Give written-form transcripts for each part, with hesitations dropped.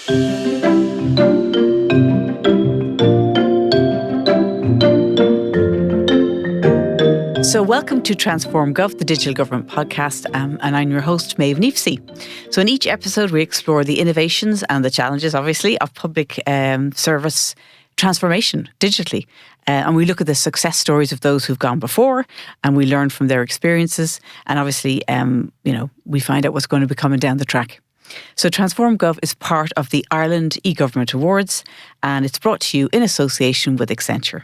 So welcome to Transform Gov, the Digital Government Podcast, and I'm your host, Maeve Neefsey. So in each episode, we explore the innovations and the challenges, obviously, of public service transformation digitally. And we look at the success stories of those who've gone before, and we learn from their experiences. And obviously, we find out what's going to be coming down the track. So Transform Gov is part of the Ireland eGovernment Awards, and it's brought to you in association with Accenture.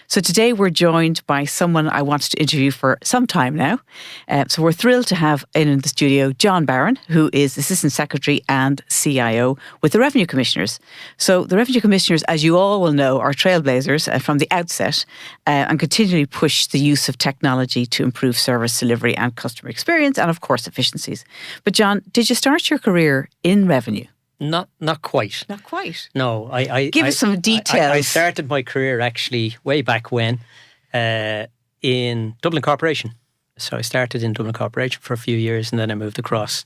So today we're joined by someone I wanted to interview for some time now. So we're thrilled to have in the studio John Barron, who is Assistant Secretary and CIO with the Revenue Commissioners. So the Revenue Commissioners, as you all will know, are trailblazers from the outset and continually push the use of technology to improve service delivery and customer experience and, of course, efficiencies. But John, did you start your career in revenue? Not quite. Not quite? No. Give us some details. I started my career actually way back when in Dublin Corporation. So I started in Dublin Corporation for a few years and then I moved across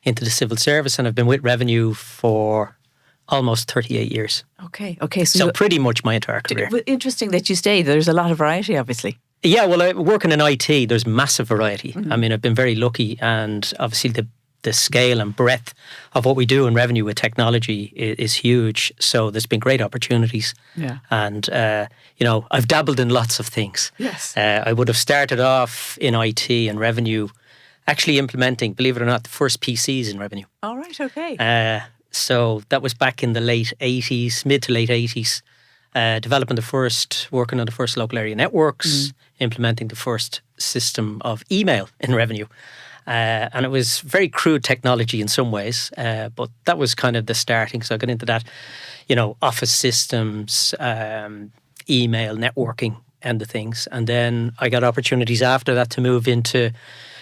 into the civil service and I've been with Revenue for almost 38 years. Okay. So pretty much my entire career. Interesting that you stayed. There's a lot of variety, obviously. Yeah, well, working in IT, there's massive variety. Mm-hmm. I mean, I've been very lucky and obviously the scale and breadth of what we do in revenue with technology is huge. So there's been great opportunities. Yeah. And, I've dabbled in lots of things. Yes. I would have started off in IT and revenue, actually implementing, believe it or not, the first PCs in revenue. All right, okay. So that was back in the late 80s, mid to late 80s, working on the first local area networks, implementing the first system of email in revenue. And it was very crude technology in some ways, but that was kind of the starting. So I got into that, office systems, email, networking and the things. And then I got opportunities after that to move into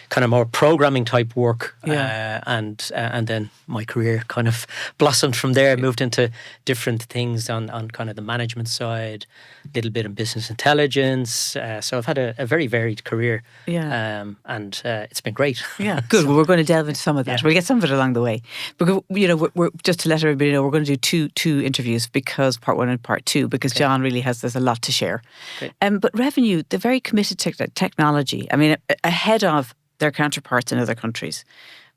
kind of more programming type work. Yeah. And then my career kind of blossomed from there. I moved into different things on kind of the management side, a little bit in business intelligence. So I've had a very varied career. Yeah. And it's been great. Yeah, good. Well, we're going to delve into some of that. Yeah. We'll get some of it along the way. Because, we're just to let everybody know, we're going to do two interviews, because part one and part two, because okay. John really there's a lot to share. Okay. But Revenue, they're very committed to technology. I mean, ahead of their counterparts in other countries.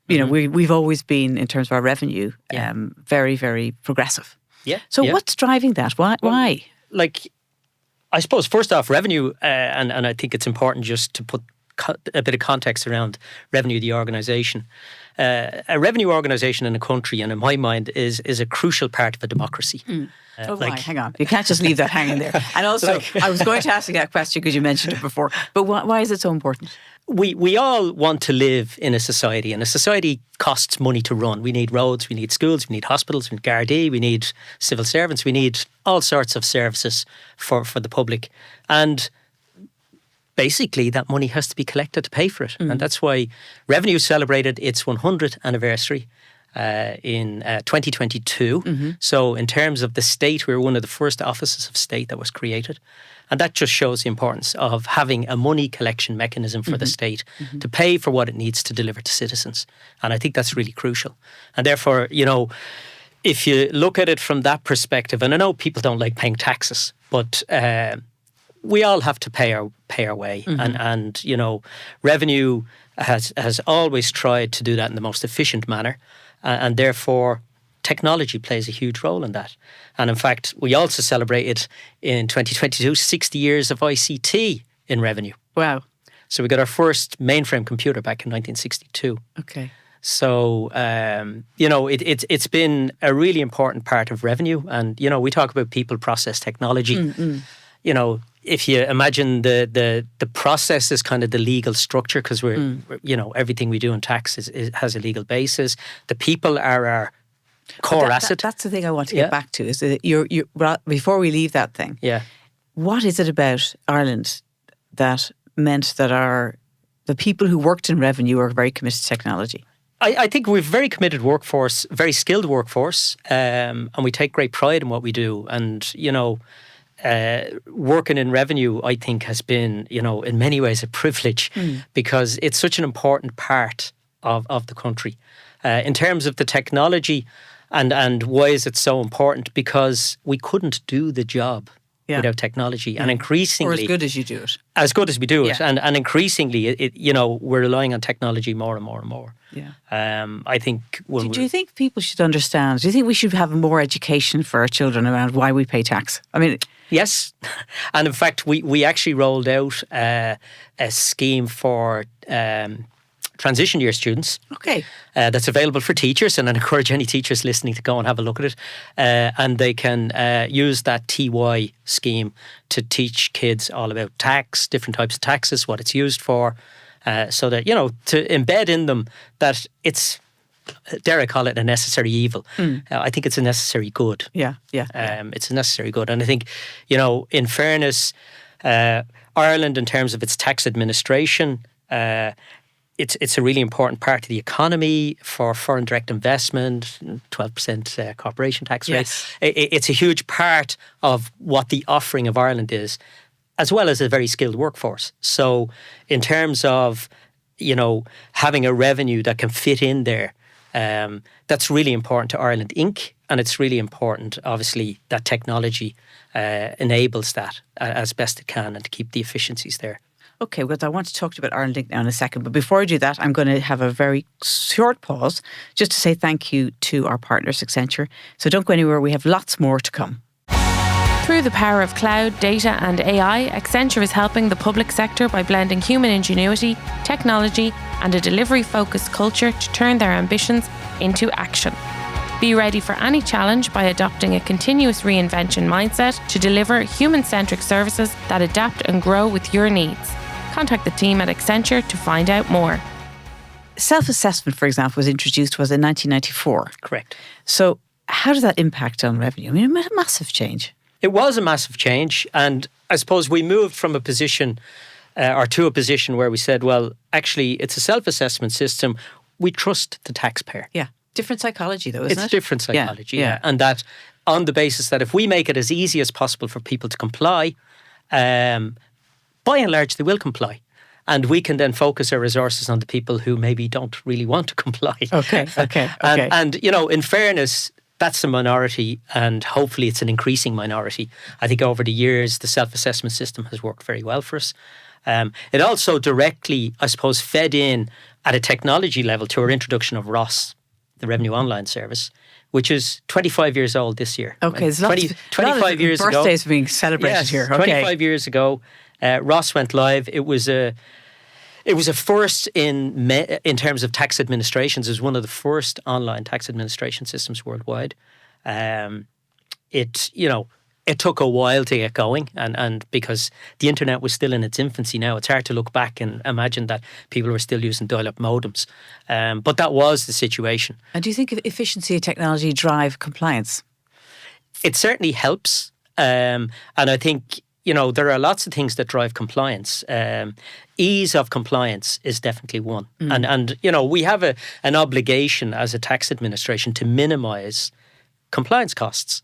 We've always been, in terms of our revenue, very, very progressive. Yeah. So what's driving that? Why? I suppose, first off, revenue, and I think it's important just to put a bit of context around revenue, the organisation. A revenue organisation in a country, and in my mind, is a crucial part of a democracy. Why? Hang on. You can't just leave that hanging there. And also, I was going to ask you that question because you mentioned it before. But why is it so important? We all want to live in a society, and a society costs money to run. We need roads, we need schools, we need hospitals, we need Gardaí, we need civil servants, we need all sorts of services for the public. And basically, that money has to be collected to pay for it. And that's why Revenue celebrated its 100th anniversary in 2022. So in terms of the state, we were one of the first offices of state that was created. And that just shows the importance of having a money collection mechanism for the state to pay for what it needs to deliver to citizens. And I think that's really crucial. And therefore, if you look at it from that perspective, and I know people don't like paying taxes, but we all have to pay our way. And Revenue has always tried to do that in the most efficient manner. And therefore, technology plays a huge role in that. And in fact, we also celebrated in 2022 60 years of ICT in revenue. Wow. So we got our first mainframe computer back in 1962. Okay. So, it's been a really important part of revenue. And, we talk about people, process, technology. If you imagine the process is kind of the legal structure, because we're everything we do in tax has a legal basis. The people are our core asset. That's the thing I want to get back to. Is that you're before we leave that thing? Yeah. What is it about Ireland that meant that the people who worked in revenue are very committed to technology? I think we've a very committed workforce, very skilled workforce, and we take great pride in what we do. And working in revenue, I think, has been, in many ways a privilege because it's such an important part of the country. In terms of the technology, And why is it so important? Because we couldn't do the job without technology. And increasingly... Or as good as you do it. As good as we do it. Yeah. And increasingly, we're relying on technology more and more and more. Yeah. I think... Do you think people should understand? Do you think we should have more education for our children around why we pay tax? I mean... Yes. And in fact, we actually rolled out a scheme for... transition year students. Okay. That's available for teachers, and I encourage any teachers listening to go and have a look at it. And they can use that TY scheme to teach kids all about tax, different types of taxes, what it's used for, so that, to embed in them that it's, dare I call it, a necessary evil. I think it's a necessary good. Yeah. It's a necessary good. And I think, in fairness, Ireland, in terms of its tax administration, it's a really important part of the economy for foreign direct investment, 12% corporation tax rate. Yes. It's a huge part of what the offering of Ireland is, as well as a very skilled workforce. So in terms of, having a revenue that can fit in there, that's really important to Ireland Inc. And it's really important, obviously, that technology enables that as best it can and to keep the efficiencies there. Okay, well, I want to talk to you about Ireland Inc. now in a second. But before I do that, I'm going to have a very short pause just to say thank you to our partners, Accenture. So don't go anywhere. We have lots more to come. Through the power of cloud, data and AI, Accenture is helping the public sector by blending human ingenuity, technology and a delivery-focused culture to turn their ambitions into action. Be ready for any challenge by adopting a continuous reinvention mindset to deliver human-centric services that adapt and grow with your needs. Contact the team at Accenture to find out more. Self-assessment, for example, was introduced in 1994. Correct. So how does that impact on revenue? I mean, a massive change. It was a massive change. And I suppose we moved from a position or to a position where we said, well, actually, it's a self-assessment system. We trust the taxpayer. Yeah. Different psychology, though, isn't it? It's different psychology, yeah. And that on the basis that if we make it as easy as possible for people to comply, by and large, they will comply. And we can then focus our resources on the people who maybe don't really want to comply. Okay. And in fairness, that's a minority, and hopefully it's an increasing minority. I think over the years, the self-assessment system has worked very well for us. It also directly, I suppose, fed in at a technology level to our introduction of ROS, the Revenue Online Service, which is 25 years old this year. Okay, there's 25 years ago. Birthdays being celebrated here. Okay. 25 years ago, ROS went live. It was a first in terms of tax administrations. It was one of the first online tax administration systems worldwide. It took a while to get going, and because the internet was still in its infancy now, it's hard to look back and imagine that people were still using dial-up modems. But that was the situation. And do you think efficiency of technology drive compliance? It certainly helps. And I think, there are lots of things that drive compliance. Ease of compliance is definitely one. And we have an obligation as a tax administration to minimise compliance costs.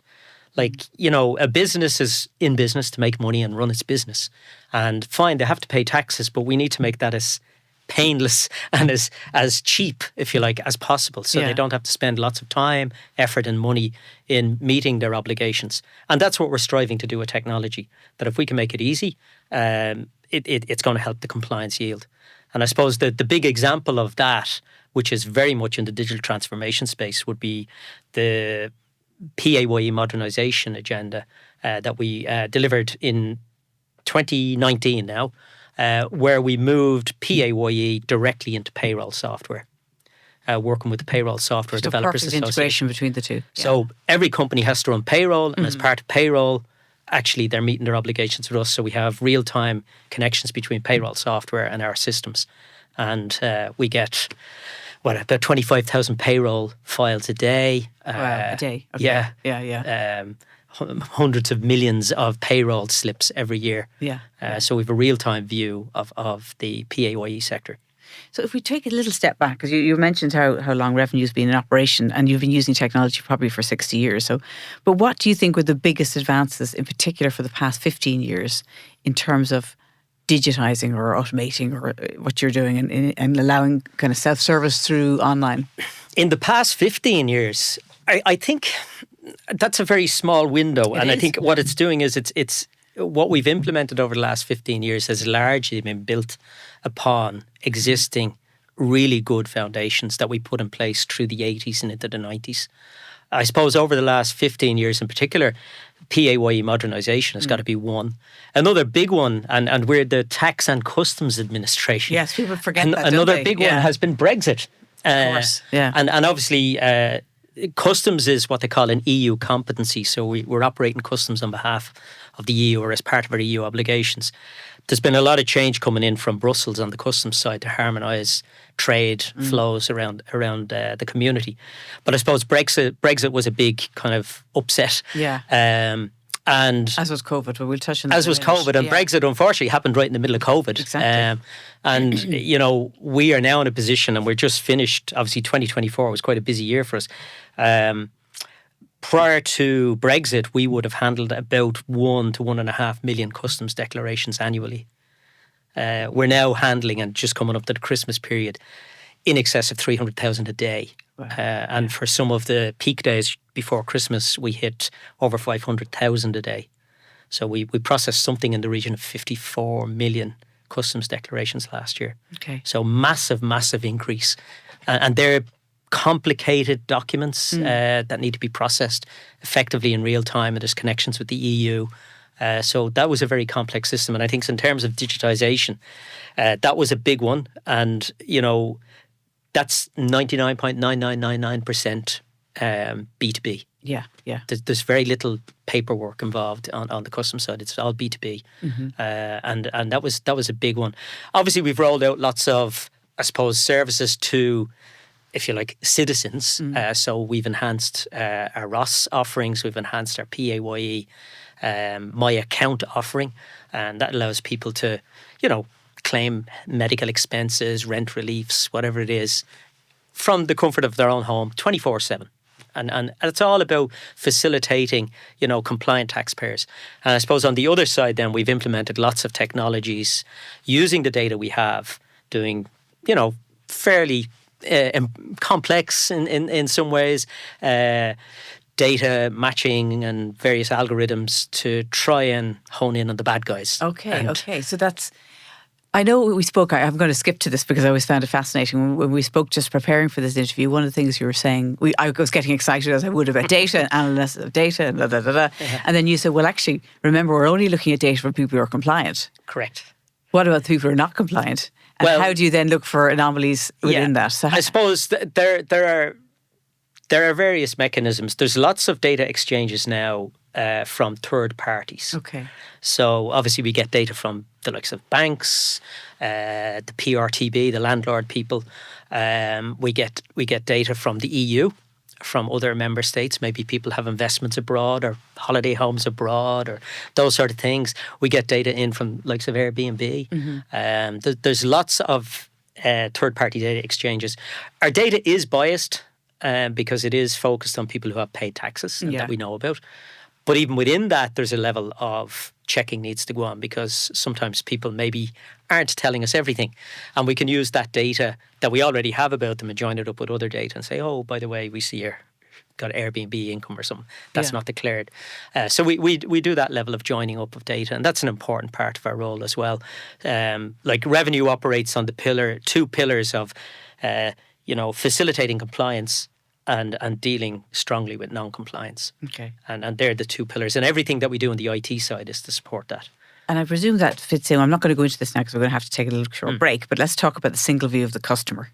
Like, a business is in business to make money and run its business. And fine, they have to pay taxes, but we need to make that as painless and as cheap, if you like, as possible. So they don't have to spend lots of time, effort and money in meeting their obligations. And that's what we're striving to do with technology, that if we can make it easy, it's going to help the compliance yield. And I suppose the big example of that, which is very much in the digital transformation space, would be the PAYE modernisation agenda that we delivered in 2019 now, where we moved PAYE directly into payroll software, working with the Payroll Software Developers Association. Perfect integration between the two. Yeah. So every company has to run payroll, and as part of payroll, actually they're meeting their obligations with us. So we have real-time connections between payroll software and our systems. And we get... about 25,000 payroll files a day. Wow, a day. Okay. Yeah. Hundreds of millions of payroll slips every year. Yeah. So we have a real-time view of the PAYE sector. So if we take a little step back, because you mentioned how long Revenue's been in operation, and you've been using technology probably for 60 years. So, but what do you think were the biggest advances, in particular for the past 15 years, in terms of digitising or automating or what you're doing and allowing kind of self-service through online? In the past 15 years, I think that's a very small window. I think what it's doing is it's what we've implemented over the last 15 years has largely been built upon existing really good foundations that we put in place through the 80s and into the 90s. I suppose over the last 15 years in particular, PAYE modernisation has got to be one. Another big one, and we're the Tax and Customs Administration. Yes, people forget that, another big one has been Brexit. Of course, yeah. And obviously, customs is what they call an EU competency. So we're operating customs on behalf of the EU or as part of our EU obligations. There's been a lot of change coming in from Brussels on the customs side to harmonise trade flows around the community. But I suppose Brexit was a big kind of upset. Yeah. And as was COVID, but we'll touch on that. As was COVID, and Brexit unfortunately happened right in the middle of COVID. Exactly. And you know, we are now in a position, and we're just finished. Obviously, 2024 was quite a busy year for us. Prior to Brexit, we would have handled about 1 to 1.5 million customs declarations annually. We're now handling, and just coming up to the Christmas period, in excess of 300,000 a day. Wow. And for some of the peak days before Christmas, we hit over 500,000 a day. So we processed something in the region of 54 million customs declarations last year. Okay. So massive increase. And they're complicated documents that need to be processed effectively in real time, and there's connections with the EU. So that was a very complex system. And I think in terms of digitisation, that was a big one. And, you know, that's 99.9999% B2B. Yeah. There's very little paperwork involved on the customs side. It's all B2B. And that was a big one. Obviously, we've rolled out lots of, I suppose, services to, if you like, citizens. So we've enhanced our ROS offerings. We've enhanced our PAYE, My Account offering. And that allows people to, you know, claim medical expenses, rent reliefs, whatever it is, from the comfort of their own home, 24/7. And it's all about facilitating, you know, compliant taxpayers. And I suppose on the other side then, we've implemented lots of technologies using the data we have, doing, you know, fairly complex in some ways, data matching and various algorithms to try and hone in on the bad guys. Okay. So that's, I know we spoke, I'm going to skip to this because I always found it fascinating. When we spoke just preparing for this interview, one of the things you were saying, I was getting excited as I would about data and analysis of data and da, da, da, da. Yeah. And then you said, well, actually, remember, we're only looking at data for people who are compliant. Correct. What about the people who are not compliant? And how do you then look for anomalies within that? So I suppose there are various mechanisms. There's lots of data exchanges now from third parties. Okay. So obviously we get data from the likes of banks, the PRTB, the landlord people. We get data from the EU, from other member states. Maybe people have investments abroad or holiday homes abroad or those sort of things. We get data in from likes of Airbnb. There's lots of third-party data exchanges. Our data is biased because it is focused on people who have paid taxes and that we know about. But even within that, there's a level of checking needs to go on because sometimes people maybe aren't telling us everything. And we can use that data that we already have about them and join it up with other data and say, oh, by the way, we see you've got Airbnb income or something. That's not declared. So we do that level of joining up of data, and that's an important part of our role as well. Like revenue operates on the two pillars of, facilitating compliance and dealing strongly with non-compliance. Okay. And they're the two pillars. And everything that we do on the IT side is to support that. And I presume that fits in. I'm not going to go into this now because we're going to have to take a little short break, but let's talk about the single view of the customer.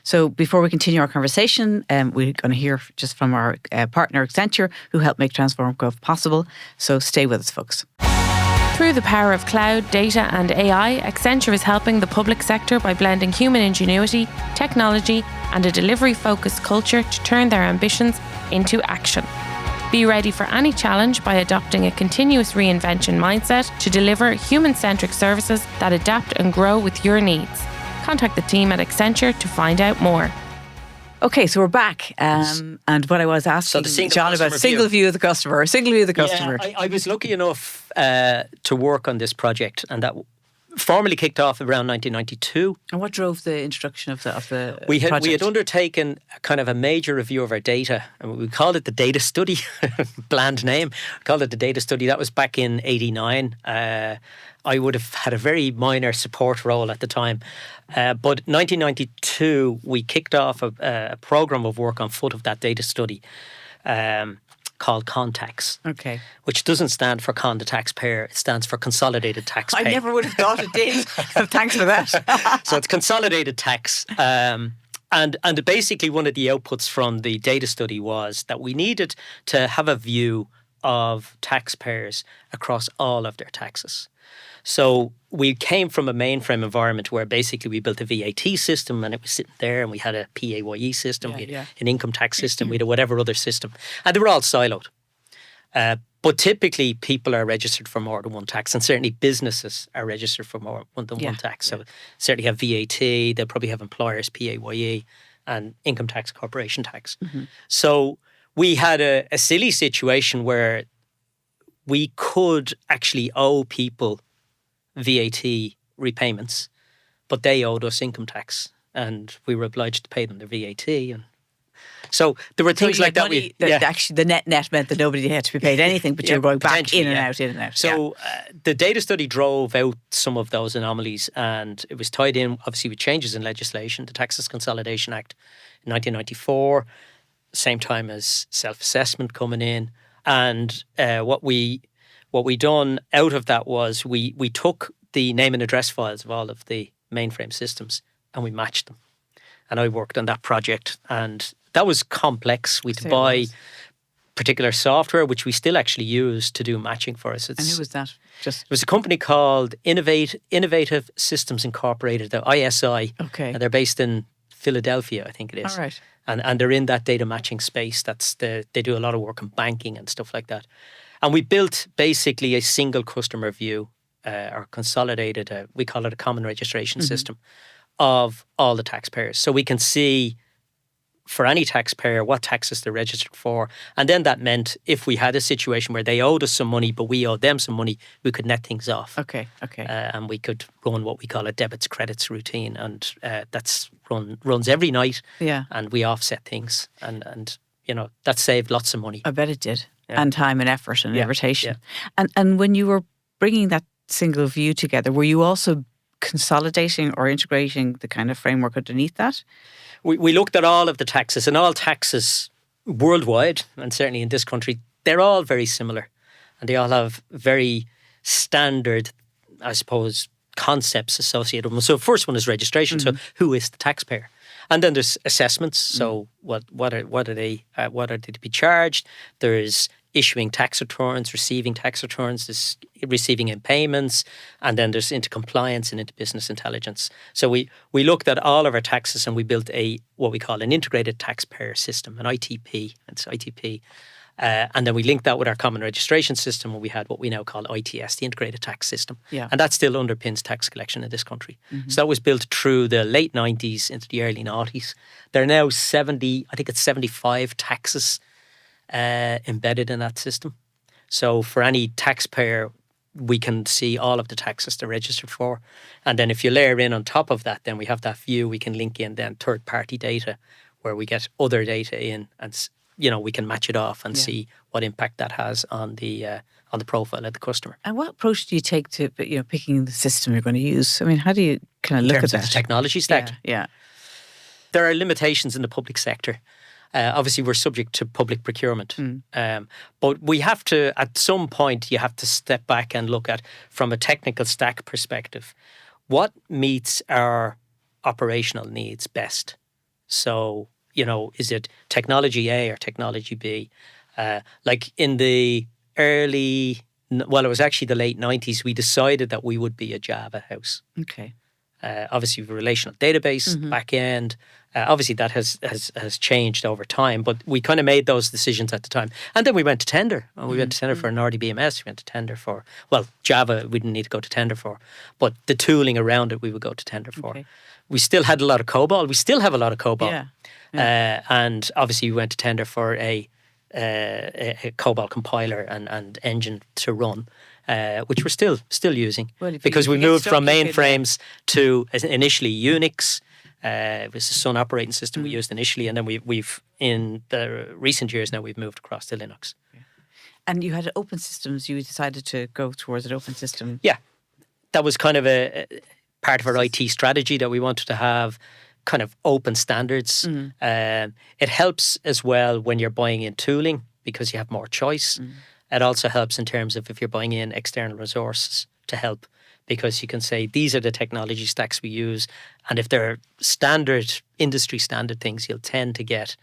So before we continue our conversation, we're going to hear just from our partner Accenture, who helped make Transform Gov possible. So stay with us, folks. Through the power of cloud, data and AI, Accenture is helping the public sector by blending human ingenuity, technology and a delivery-focused culture to turn their ambitions into action. Be ready for any challenge by adopting a continuous reinvention mindset to deliver human-centric services that adapt and grow with your needs. Contact the team at Accenture to find out more. Okay, so we're back. And what I was asking John about single view of the customer. Yeah, I was lucky enough to work on this project, and that formally kicked off around 1992. And what drove the introduction of the We had project? undertaken kind of a major review of our data, and we called it the data study. Bland name. We called it the data study. That was back in '89. I would have had a very minor support role at the time, but 1992 we kicked off a program of work on foot of that data study. Called CONTAX, which doesn't stand for Con the Taxpayer. It stands for Consolidated Tax Pay. I never would have thought it did. Thanks for that. So it's consolidated tax. And basically one of the outputs from the data study was that we needed to have a view of taxpayers across all of their taxes. So we came from a mainframe environment where basically we built a VAT system and it was sitting there, and we had a PAYE system, we had an income tax system, we had a whatever other system, and they were all siloed. But typically people are registered for more than one tax, and certainly businesses are registered for more than one tax. So certainly have VAT, they'll probably have employers, PAYE, and income tax, corporation tax. So we had a silly situation where we could actually owe people VAT repayments, but they owed us income tax, and we were obliged to pay them their VAT. And so there were things like that. Actually, the net meant that nobody had to be paid anything, but you were going back in and out. So the data study drove out some of those anomalies, and it was tied in, obviously, with changes in legislation, the Taxes Consolidation Act in 1994, same time as self-assessment coming in, and what we done out of that was we took the name and address files of all of the mainframe systems and we matched them. And I worked on that project, and that was complex. We had to buy particular software, which we still actually use to do matching for us. And who was that? It was a company called Innovative Systems Incorporated, the ISI. Okay. And they're based in Philadelphia, I think it is. All right. And they're in that data matching space. They do a lot of work in banking and stuff like that. And we built basically a single customer view, or consolidated, we call it a common registration system, of all the taxpayers. So we can see for any taxpayer what taxes they're registered for. And then that meant if we had a situation where they owed us some money, but we owed them some money, we could net things off. Okay. And we could run what we call a debits credits routine. And that's runs every night. Yeah. And we offset things. And that saved lots of money. I bet it did. Yeah. And time and effort and irritation. Yeah. And when you were bringing that single view together, were you also consolidating or integrating the kind of framework underneath that? We looked at all of the taxes, and all taxes worldwide, and certainly in this country, they're all very similar. And they all have very standard, I suppose, concepts associated with them. So the first one is registration. So who is the taxpayer? And then there's assessments. So what are they to be charged? There's issuing tax returns, receiving tax returns, there's receiving in payments, and then there's into compliance and into business intelligence. So we looked at all of our taxes and we built what we call an integrated taxpayer system, an ITP. It's ITP. And then we linked that with our common registration system, and we had what we now call ITS, the integrated tax system. Yeah. And that still underpins tax collection in this country. So that was built through the late 90s into the early 90s. There are now 75 taxes embedded in that system. So for any taxpayer, we can see all of the taxes they're registered for. And then if you layer in on top of that, then we have that view. We can link in then third-party data where we get other data in, and we can match it off and see what impact that has on the profile of the customer. And what approach do you take to picking the system you're going to use? I mean, how do you kind of look at that? In terms of the technology stack? Yeah. There are limitations in the public sector. Obviously, we're subject to public procurement. But we have to, at some point, you have to step back and look at, from a technical stack perspective, what meets our operational needs best. So, is it technology A or technology B? Like in the it was actually the late 90s, we decided that we would be a Java house. Okay. Obviously, a relational database, back end. Obviously, that has changed over time, but we kind of made those decisions at the time. And then we went to tender. And we went to tender for an RDBMS. We went to tender for, Java we didn't need to go to tender for, but the tooling around it we would go to tender for. Okay. We still had a lot of COBOL. We still have a lot of COBOL. Yeah. And obviously, we went to tender for a a COBOL compiler and engine to run, which we're still using, because we moved from mainframes to initially Unix. It was the Sun operating system we used initially, and then we've in the recent years now we've moved across to Linux. And you had open systems. You decided to go towards an open system. Yeah, that was kind of a part of our IT strategy, that we wanted to have kind of open standards. It helps as well when you're buying in tooling, because you have more choice. It also helps in terms of if you're buying in external resources to help, because you can say these are the technology stacks we use, and if they're industry standard things, you'll tend to get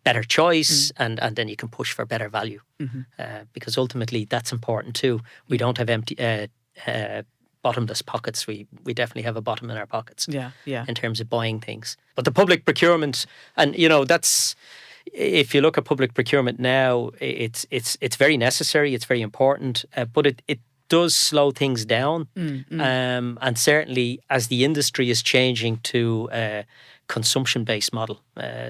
better choice, and then you can push for better value, because ultimately that's important too. We don't have empty bottomless pockets. We definitely have a bottom in our pockets. In terms of buying things. But the public procurement, and that's, if you look at public procurement now, it's very necessary. It's very important, but it does slow things down. And certainly as the industry is changing to consumption-based model,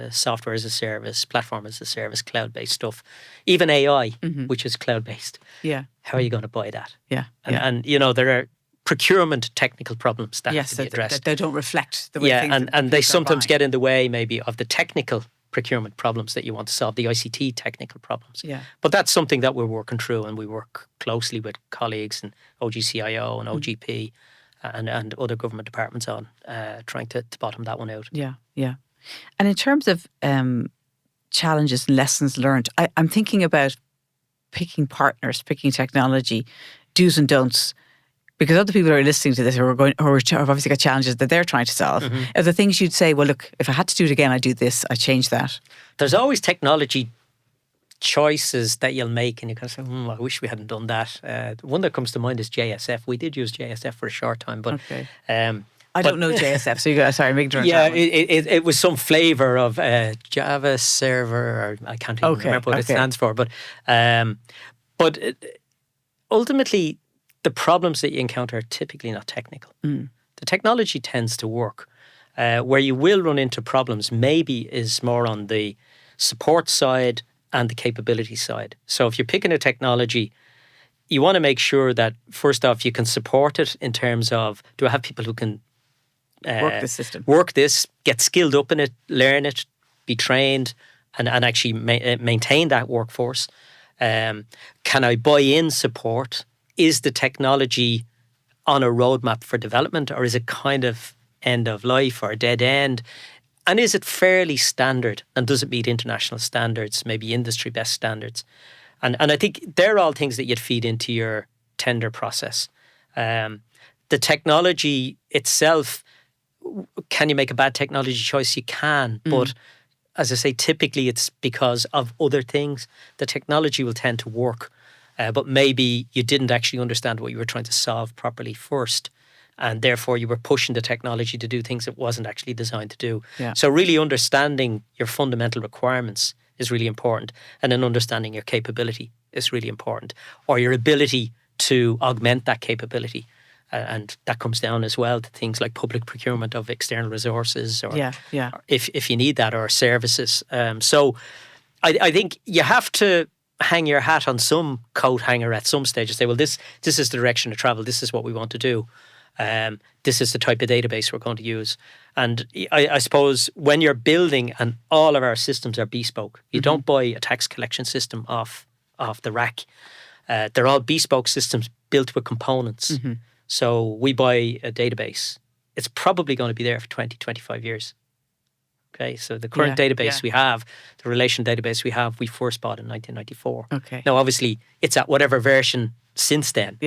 software as a service, platform as a service, cloud-based stuff, even AI, which is cloud-based. How are you going to buy that? And there are procurement technical problems that have to be addressed. That they don't reflect the way things and they sometimes get in the way maybe of the technical procurement problems that you want to solve, the ICT technical problems. But that's something that we're working through, and we work closely with colleagues and CIO and OGP and other government departments on trying to bottom that one out. And in terms of challenges and lessons learned, I'm thinking about picking partners, picking technology, do's and don'ts, because other people who are listening to this who have obviously got challenges that they're trying to solve. Are the things you'd say, well, look, if I had to do it again, I'd do this, I'd change that? There's always technology choices that you'll make, and you kind of say, I wish we hadn't done that. The one that comes to mind is JSF. We did use JSF for a short time, but I don't know JSF, so you got, sorry, I'm ignorant. It was some flavour of Java server, or I can't even remember what it stands for. But ultimately, the problems that you encounter are typically not technical. The technology tends to work. Where you will run into problems maybe is more on the support side and the capability side. So if you're picking a technology, you want to make sure that, first off, you can support it in terms of, do I have people who can work the system, work this, get skilled up in it, learn it, be trained, and actually maintain that workforce? Can I buy in support? Is the technology on a roadmap for development, or is it kind of end of life or dead end? And is it fairly standard, and does it meet international standards, maybe industry best standards? And I think they're all things that you'd feed into your tender process. The technology itself, can you make a bad technology choice? You can, but as I say, typically it's because of other things. The technology will tend to work, but maybe you didn't actually understand what you were trying to solve properly first, and therefore you were pushing the technology to do things it wasn't actually designed to do. So really understanding your fundamental requirements is really important, and then understanding your capability is really important, or your ability to augment that capability. And that comes down as well to things like public procurement of external resources, or if you need that, or services. So I think you have to hang your hat on some coat hanger at some stage and say, well, this is the direction of travel. This is what we want to do. This is the type of database we're going to use. And I suppose when you're building, and all of our systems are bespoke, you don't buy a tax collection system off the rack. They're all bespoke systems built with components. So we buy a database. It's probably going to be there for 20, 25 years. Okay, so the current database we have, the relation database we have, we first bought in 1994. Now, obviously, it's at whatever version since then.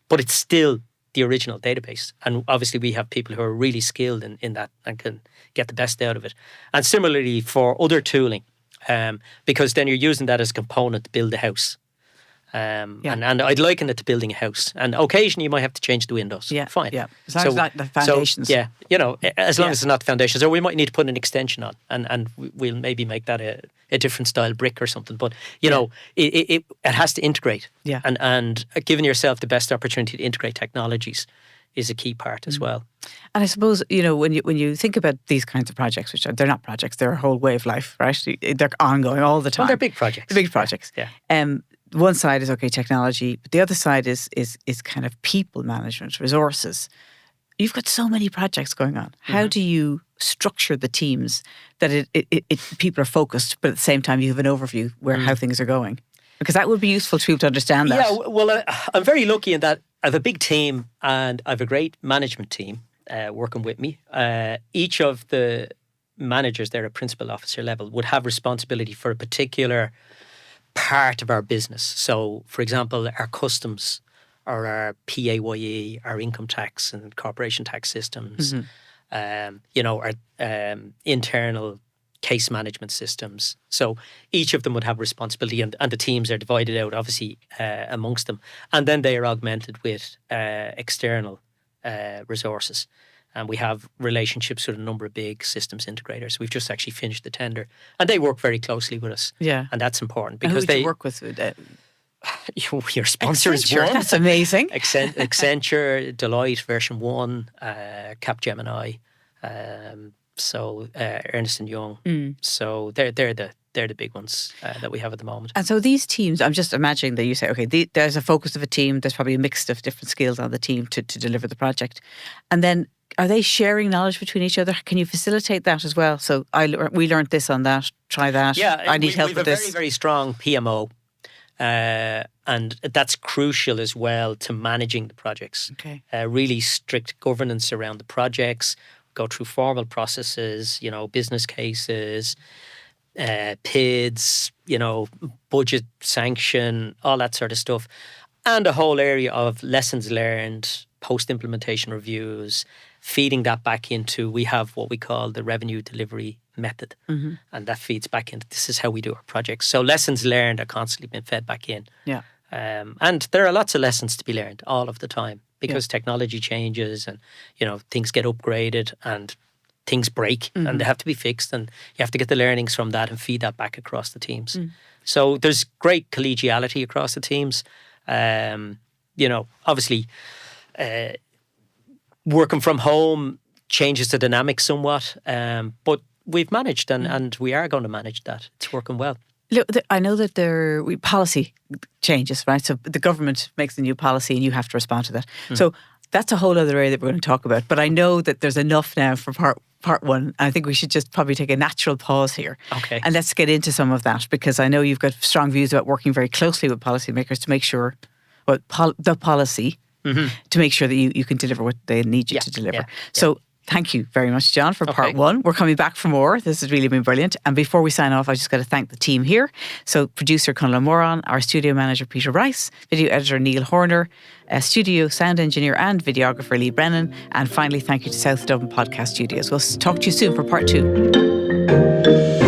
But it's still the original database. And obviously, we have people who are really skilled in that and can get the best out of it. And similarly for other tooling, because then you're using that as a component to build a house. And I'd liken it to building a house. And occasionally you might have to change the windows. Fine. As long as not the foundations. As long as it's not the foundations. Or we might need to put an extension on, and we'll maybe make that a different style brick or something. But, it has to integrate. And giving yourself the best opportunity to integrate technologies is a key part as well. And I suppose, when you think about these kinds of projects, which they're not projects, they're a whole way of life, right? They're ongoing all the time. Well, they're big projects. They're big projects. Yeah. One side is, technology, but the other side is kind of people management, resources. You've got so many projects going on. How do you structure the teams that people are focused, but at the same time you have an overview how things are going? Because that would be useful to people to understand that. Yeah, well, I'm very lucky in that I have a big team and I have a great management team working with me. Each of the managers there at principal officer level would have responsibility for a particular part of our business. So, for example, our customs or our PAYE, our income tax and corporation tax systems, our internal case management systems. So each of them would have responsibility, and the teams are divided out, obviously, amongst them. And then they are augmented with external resources. And we have relationships with a number of big systems integrators. We've just actually finished the tender, and they work very closely with us. Yeah, and that's important because they you work with. Your sponsor is one. That's amazing. Accenture, Deloitte, version 1, Capgemini, Ernst & Young. So they're the big ones that we have at the moment. And so these teams, I'm just imagining that you say, there's a focus of a team. There's probably a mix of different skills on the team to deliver the project, and then. Are they sharing knowledge between each other? Can you facilitate that as well? So we learned this on that, try that. Yeah, I need help with this. We have a very, very strong PMO, and that's crucial as well to managing the projects. Okay. Really strict governance around the projects, go through formal processes, business cases, PIDs, budget sanction, all that sort of stuff. And a whole area of lessons learned, post-implementation reviews, feeding that back into, we have what we call the revenue delivery method. And that feeds back into, this is how we do our projects. So lessons learned are constantly being fed back in. Yeah. And there are lots of lessons to be learned all of the time because technology changes and, things get upgraded and things break and they have to be fixed, and you have to get the learnings from that and feed that back across the teams. So there's great collegiality across the teams. Obviously, working from home changes the dynamic somewhat, but we've managed and we are going to manage that. It's working well. Look, I know that policy changes, right? So the government makes a new policy and you have to respond to that. So that's a whole other area that we're going to talk about. But I know that there's enough now for part one. I think we should just probably take a natural pause here. Okay. And let's get into some of that, because I know you've got strong views about working very closely with policymakers to make sure, the policy, to make sure that you can deliver what they need you to deliver. So thank you very much, John, for part one. We're coming back for more. This has really been brilliant. And before we sign off, I just got to thank the team here. So producer Conal Moran, our studio manager Peter Rice, video editor Neil Horner, studio sound engineer and videographer Lee Brennan. And finally, thank you to South Dublin Podcast Studios. We'll talk to you soon for part 2.